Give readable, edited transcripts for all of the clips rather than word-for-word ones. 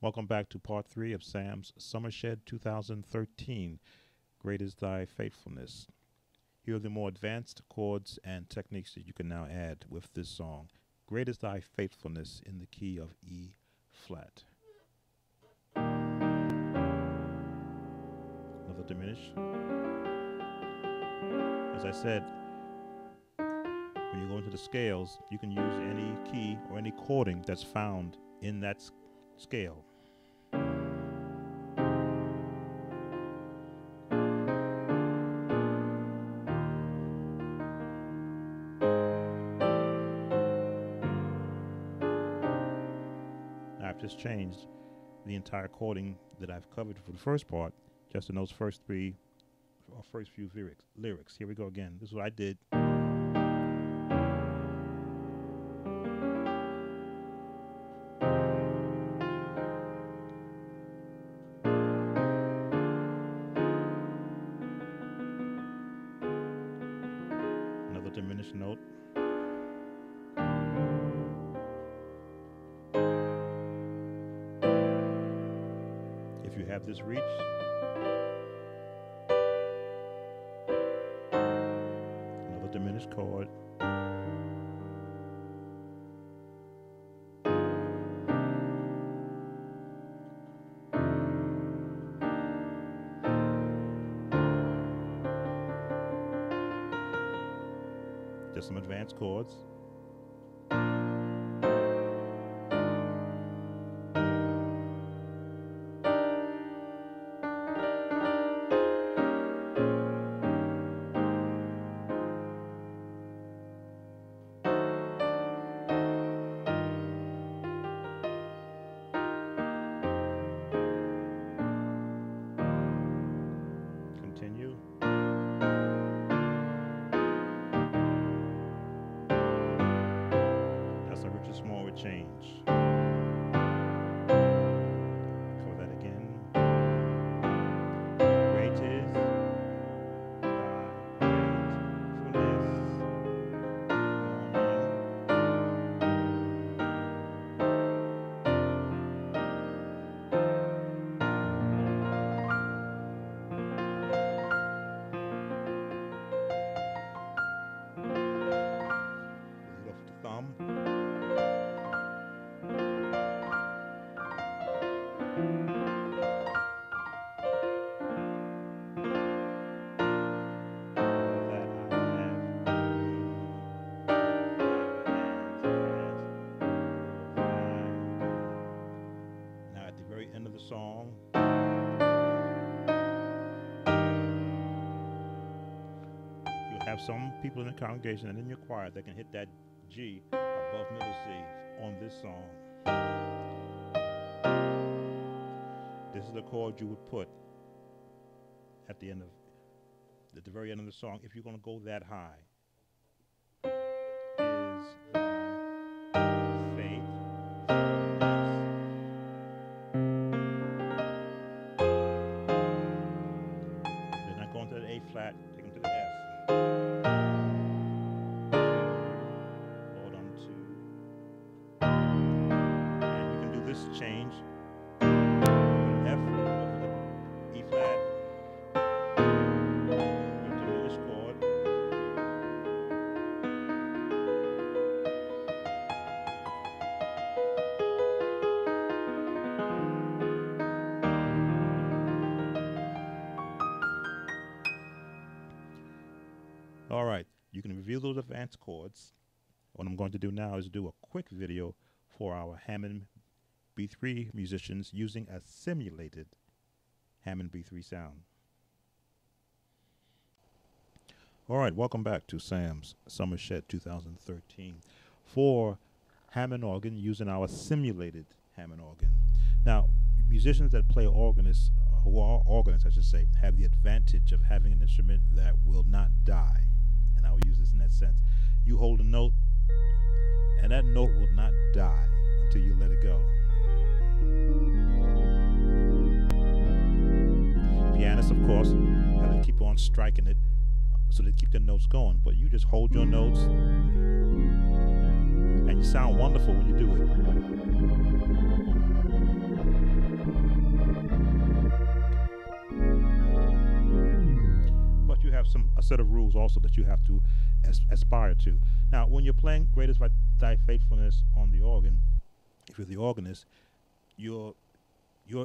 Welcome back to part 3 of Sam's Summershed 2013, Great is Thy Faithfulness. Here are the more advanced chords and techniques that you can now add with this song. Great is Thy Faithfulness in the key of E flat. Another diminish. As I said, when you go into the scales, you can use any key or any chording that's found in that scale. I've just changed the entire chording that I've covered for the first part, just in those first few lyrics. Here we go again. This is what I did. Another diminished note. If you have this reach, another diminished chord. Just some advanced chords. Continue. That's a Richard Small with change. Cover that again. Great is thy lead off the thumb. Now at the very end of the song, you'll have some people in the congregation and in your choir that can hit that G above middle C on this song. This is the chord you would put at the very end of the song if you're going to go that high. Is thy faithfulness. If they're not going to the A flat, take them to the F. Hold on to. And you can do this change. F over the E flat. With the diminished chord. All right, you can review those advanced chords. What I'm going to do now is do a quick video for our Hammond B3 musicians using a simulated Hammond B3 sound. All right, welcome back to Sam's Summershed 2013 for Hammond organ using our simulated Hammond organ. Now, musicians that play organists, who are organists, I should say, have the advantage of having an instrument that will not die. And I will use this in that sense. You hold a note, and that note will not die until you let it go. Pianists, of course, have to keep on striking it so they keep the notes going. But you just hold your notes, and you sound wonderful when you do it. set of rules also that you have to aspire to. Now, when you're playing "Greatest Thy Faithfulness" on the organ, if you're the organist, you're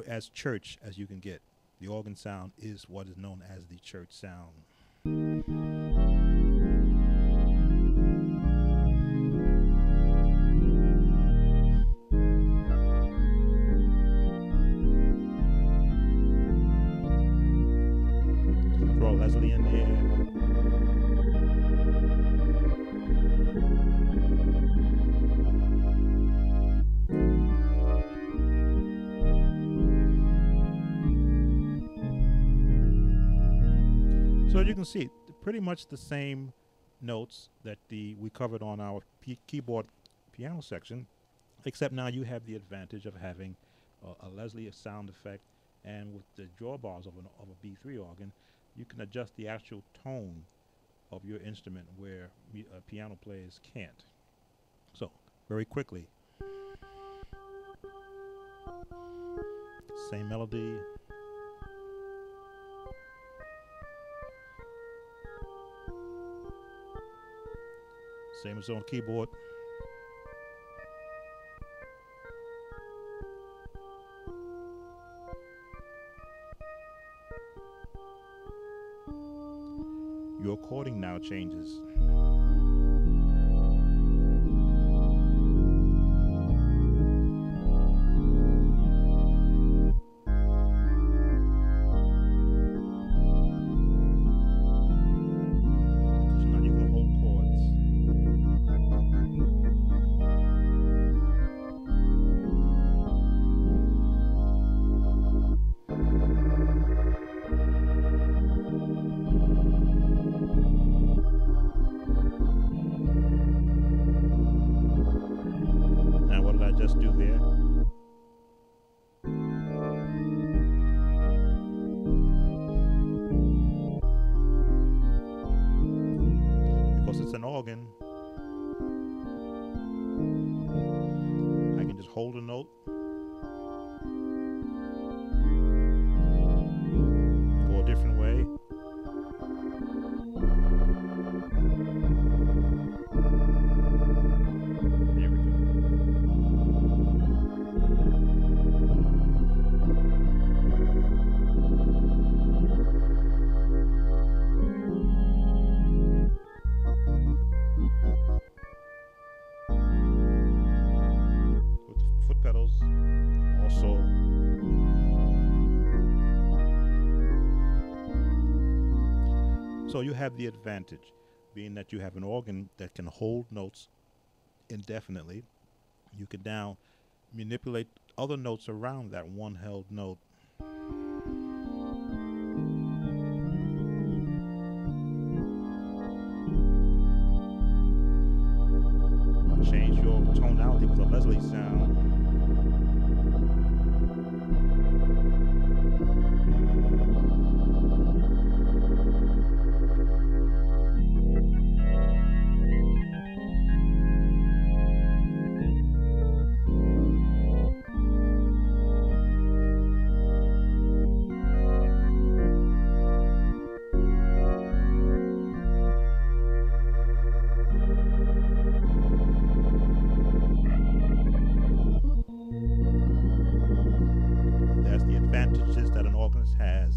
as church as you can get. The organ sound is what is known as the church sound. Throw Leslie in there. So you can see pretty much the same notes that we covered on our keyboard piano section, except now you have the advantage of having a Leslie sound effect, and with the drawbars of a B3 organ, you can adjust the actual tone of your instrument where piano players can't. So very quickly, same melody. Same as on keyboard. Your chording now changes. Just do there. Because it's an organ, I can just hold a note, go a different way. There we go. Foot pedals also. So you have the advantage, being that you have an organ that can hold notes indefinitely. You can now manipulate other notes around that one held note. Change your tonality with a Leslie sound. Advantages that an organist has.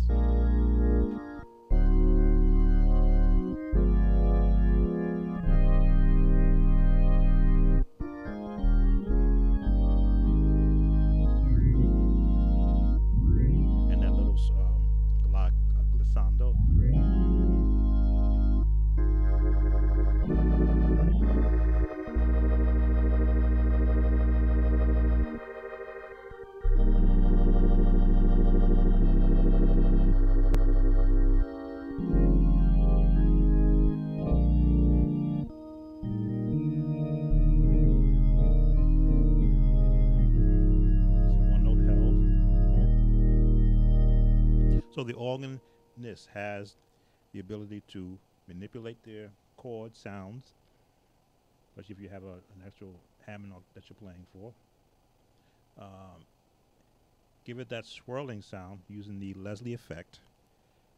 And that little glissando. So the organist has the ability to manipulate their chord sounds, especially if you have an actual Hammond that you're playing for. Give it that swirling sound using the Leslie effect.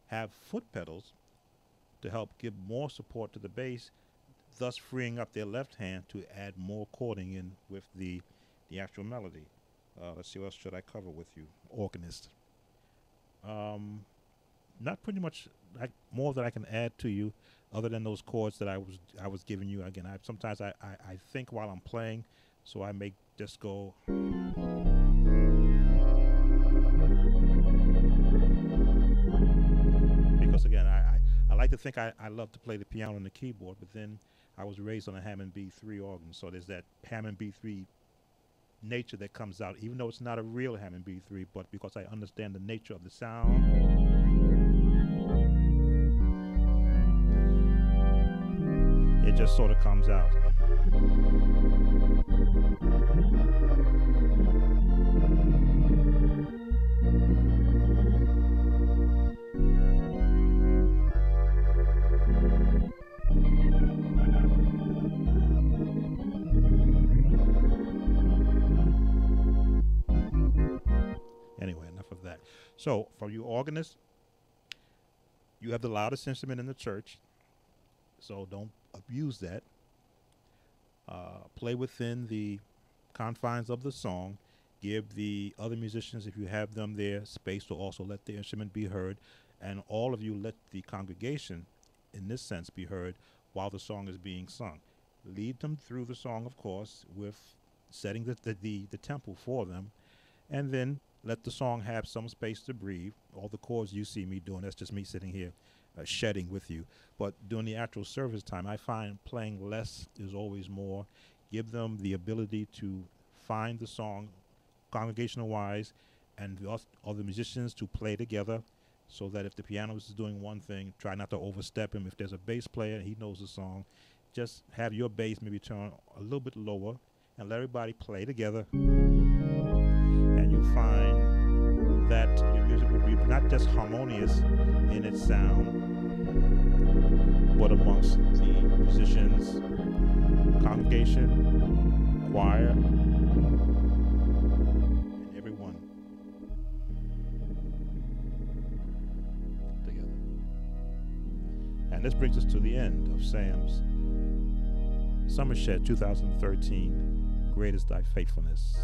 Have foot pedals to help give more support to the bass, thus freeing up their left hand to add more chording in with the actual melody. Let's see, what else should I cover with you, organist. Not pretty much more that I can add to you, other than those chords that I was giving you. Again, sometimes I think while I'm playing, so I may just go. Because again, I like to think I love to play the piano and the keyboard, but then I was raised on a Hammond B3 organ, so there's that Hammond B3 nature that comes out, even though it's not a real Hammond B3, but because I understand the nature of the sound. It just sort of comes out. Anyway, enough of that. So, for you organists, you have the loudest instrument in the church, so don't abuse that. Play within the confines of the song. Give the other musicians, if you have them there, space to also let their instrument be heard. And all of you let the congregation, in this sense, be heard while the song is being sung. Lead them through the song, of course, with setting the tempo for them. And then let the song have some space to breathe. All the chords you see me doing, that's just me sitting here shedding with you. But during the actual service time, I find playing less is always more. Give them the ability to find the song congregational wise, and the other musicians to play together, so that if the pianist is doing one thing, try not to overstep him. If there's a bass player, he knows the song, just have your bass maybe turn a little bit lower and let everybody play together, and you find that your music will be not just harmonious in its sound, but amongst the musicians, congregation, choir, and everyone together. And this brings us to the end of Sam's Summer Shed 2013, Great is Thy Faithfulness.